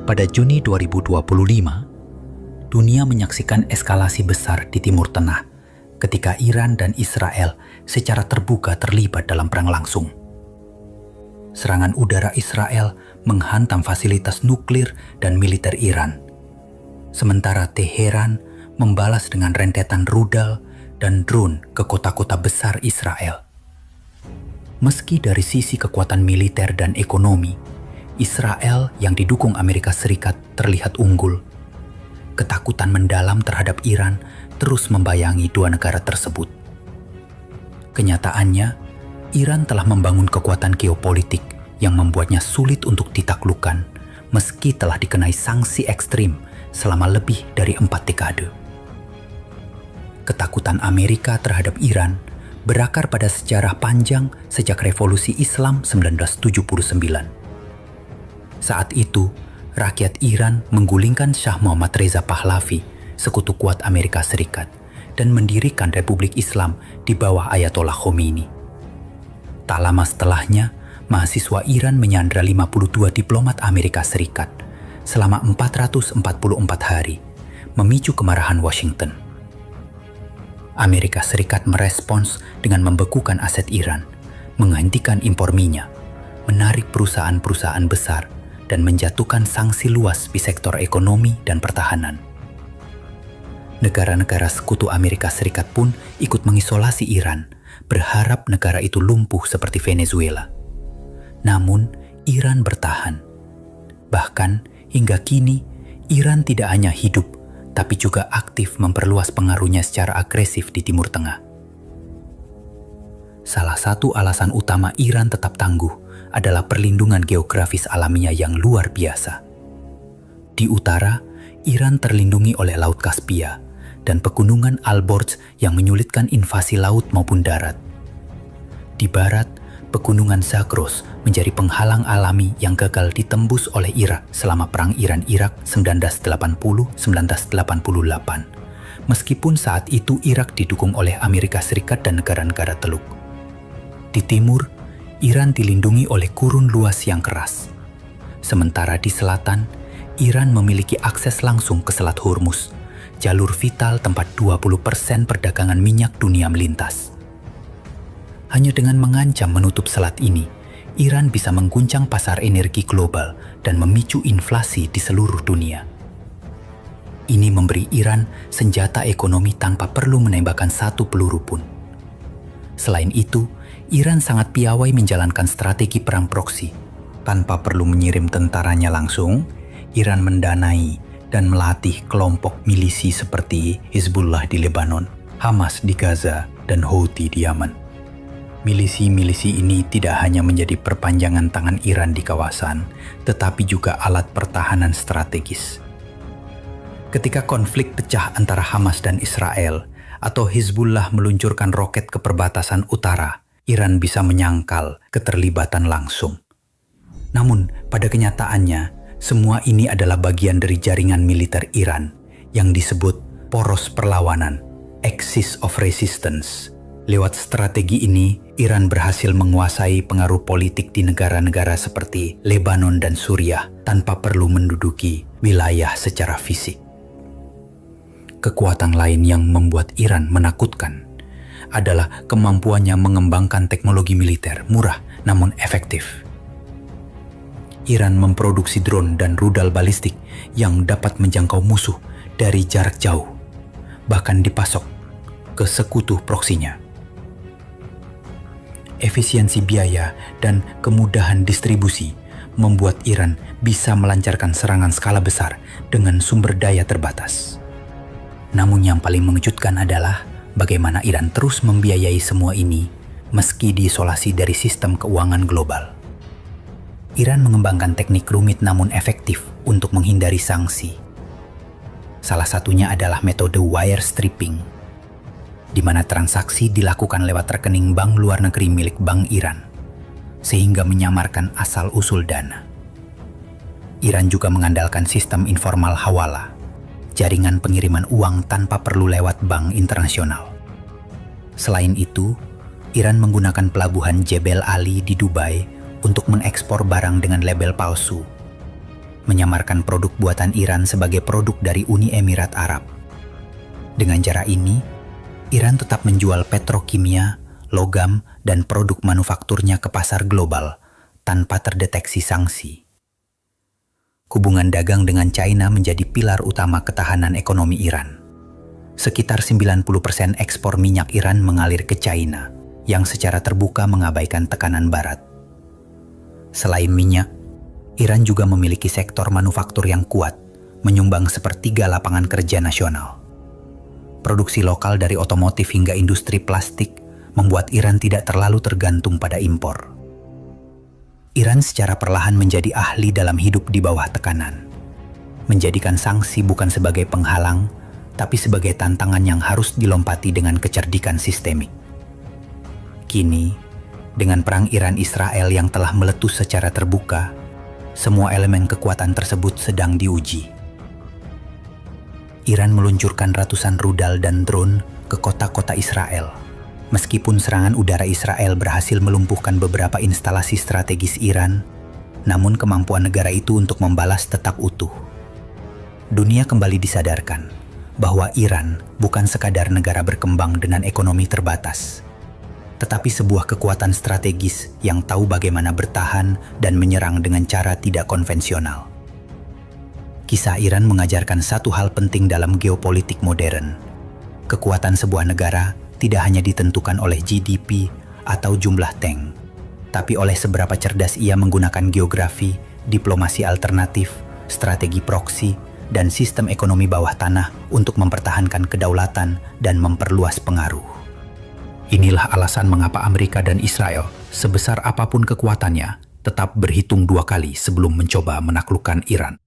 Pada Juni 2025, dunia menyaksikan eskalasi besar di Timur Tengah ketika Iran dan Israel secara terbuka terlibat dalam perang langsung. Serangan udara Israel menghantam fasilitas nuklir dan militer Iran, sementara Teheran membalas dengan rentetan rudal dan drone ke kota-kota besar Israel. Meski dari sisi kekuatan militer dan ekonomi, Israel yang didukung Amerika Serikat terlihat unggul. Ketakutan mendalam terhadap Iran terus membayangi dua negara tersebut. Kenyataannya, Iran telah membangun kekuatan geopolitik yang membuatnya sulit untuk ditaklukkan meski telah dikenai sanksi ekstrim selama lebih dari 4 dekade. Ketakutan Amerika terhadap Iran berakar pada sejarah panjang sejak Revolusi Islam 1979. Saat itu, rakyat Iran menggulingkan Shah Muhammad Reza Pahlavi, sekutu kuat Amerika Serikat, dan mendirikan Republik Islam di bawah Ayatollah Khomeini. Tak lama setelahnya, mahasiswa Iran menyandra 52 diplomat Amerika Serikat selama 444 hari, memicu kemarahan Washington. Amerika Serikat merespons dengan membekukan aset Iran, menghentikan impor minyak, menarik perusahaan-perusahaan besar, dan menjatuhkan sanksi luas di sektor ekonomi dan pertahanan. Negara-negara sekutu Amerika Serikat pun ikut mengisolasi Iran, berharap negara itu lumpuh seperti Venezuela. Namun, Iran bertahan. Bahkan, hingga kini, Iran tidak hanya hidup, tapi juga aktif memperluas pengaruhnya secara agresif di Timur Tengah. Salah satu alasan utama Iran tetap tangguh adalah perlindungan geografis alamiah yang luar biasa. Di utara, Iran terlindungi oleh Laut Kaspia dan pegunungan Alborz yang menyulitkan invasi laut maupun darat. Di barat, pegunungan Zagros menjadi penghalang alami yang gagal ditembus oleh Irak selama Perang Iran-Irak 1980-1988, meskipun saat itu Irak didukung oleh Amerika Serikat dan negara-negara Teluk. Di timur, Iran dilindungi oleh kurun luas yang keras. Sementara di selatan, Iran memiliki akses langsung ke Selat Hormuz, jalur vital tempat 20% perdagangan minyak dunia melintas. Hanya dengan mengancam menutup selat ini, Iran bisa mengguncang pasar energi global dan memicu inflasi di seluruh dunia. Ini memberi Iran senjata ekonomi tanpa perlu menembakkan satu peluru pun. Selain itu, Iran sangat piawai menjalankan strategi perang proksi. Tanpa perlu mengirim tentaranya langsung, Iran mendanai dan melatih kelompok milisi seperti Hizbullah di Lebanon, Hamas di Gaza, dan Houthi di Yaman. Milisi-milisi ini tidak hanya menjadi perpanjangan tangan Iran di kawasan, tetapi juga alat pertahanan strategis. Ketika konflik pecah antara Hamas dan Israel, atau Hizbullah meluncurkan roket ke perbatasan utara, Iran bisa menyangkal keterlibatan langsung. Namun, pada kenyataannya, semua ini adalah bagian dari jaringan militer Iran yang disebut poros perlawanan, axis of resistance. Lewat strategi ini, Iran berhasil menguasai pengaruh politik di negara-negara seperti Lebanon dan Suriah tanpa perlu menduduki wilayah secara fisik. Kekuatan lain yang membuat Iran menakutkan adalah kemampuannya mengembangkan teknologi militer murah namun efektif. Iran memproduksi drone dan rudal balistik yang dapat menjangkau musuh dari jarak jauh, bahkan dipasok ke sekutu proksinya. Efisiensi biaya dan kemudahan distribusi membuat Iran bisa melancarkan serangan skala besar dengan sumber daya terbatas. Namun yang paling mengejutkan adalah bagaimana Iran terus membiayai semua ini meski diisolasi dari sistem keuangan global. Iran mengembangkan teknik rumit namun efektif untuk menghindari sanksi. Salah satunya adalah metode wire stripping, di mana transaksi dilakukan lewat rekening bank luar negeri milik Bank Iran, sehingga menyamarkan asal-usul dana. Iran juga mengandalkan sistem informal hawala, jaringan pengiriman uang tanpa perlu lewat bank internasional. Selain itu, Iran menggunakan pelabuhan Jebel Ali di Dubai untuk mengekspor barang dengan label palsu. menyamarkan produk buatan Iran sebagai produk dari Uni Emirat Arab. Dengan cara ini, Iran tetap menjual petrokimia, logam, dan produk manufakturnya ke pasar global tanpa terdeteksi sanksi. Hubungan dagang dengan China menjadi pilar utama ketahanan ekonomi Iran. Sekitar 90% ekspor minyak Iran mengalir ke China, yang secara terbuka mengabaikan tekanan Barat. Selain minyak, Iran juga memiliki sektor manufaktur yang kuat, menyumbang sepertiga lapangan kerja nasional. Produksi lokal dari otomotif hingga industri plastik membuat Iran tidak terlalu tergantung pada impor. Iran secara perlahan menjadi ahli dalam hidup di bawah tekanan, menjadikan sanksi bukan sebagai penghalang, tapi sebagai tantangan yang harus dilompati dengan kecerdikan sistemik. Kini, dengan perang Iran-Israel yang telah meletus secara terbuka, semua elemen kekuatan tersebut sedang diuji. Iran meluncurkan ratusan rudal dan drone ke kota-kota Israel. Meskipun serangan udara Israel berhasil melumpuhkan beberapa instalasi strategis Iran, namun kemampuan negara itu untuk membalas tetap utuh. Dunia kembali disadarkan bahwa Iran bukan sekadar negara berkembang dengan ekonomi terbatas, tetapi sebuah kekuatan strategis yang tahu bagaimana bertahan dan menyerang dengan cara tidak konvensional. Kisah Iran mengajarkan satu hal penting dalam geopolitik modern. Kekuatan sebuah negara tidak hanya ditentukan oleh GDP atau jumlah tank, tapi oleh seberapa cerdas ia menggunakan geografi, diplomasi alternatif, strategi proksi, dan sistem ekonomi bawah tanah untuk mempertahankan kedaulatan dan memperluas pengaruh. Inilah alasan mengapa Amerika dan Israel, sebesar apapun kekuatannya, tetap berhitung dua kali sebelum mencoba menaklukkan Iran.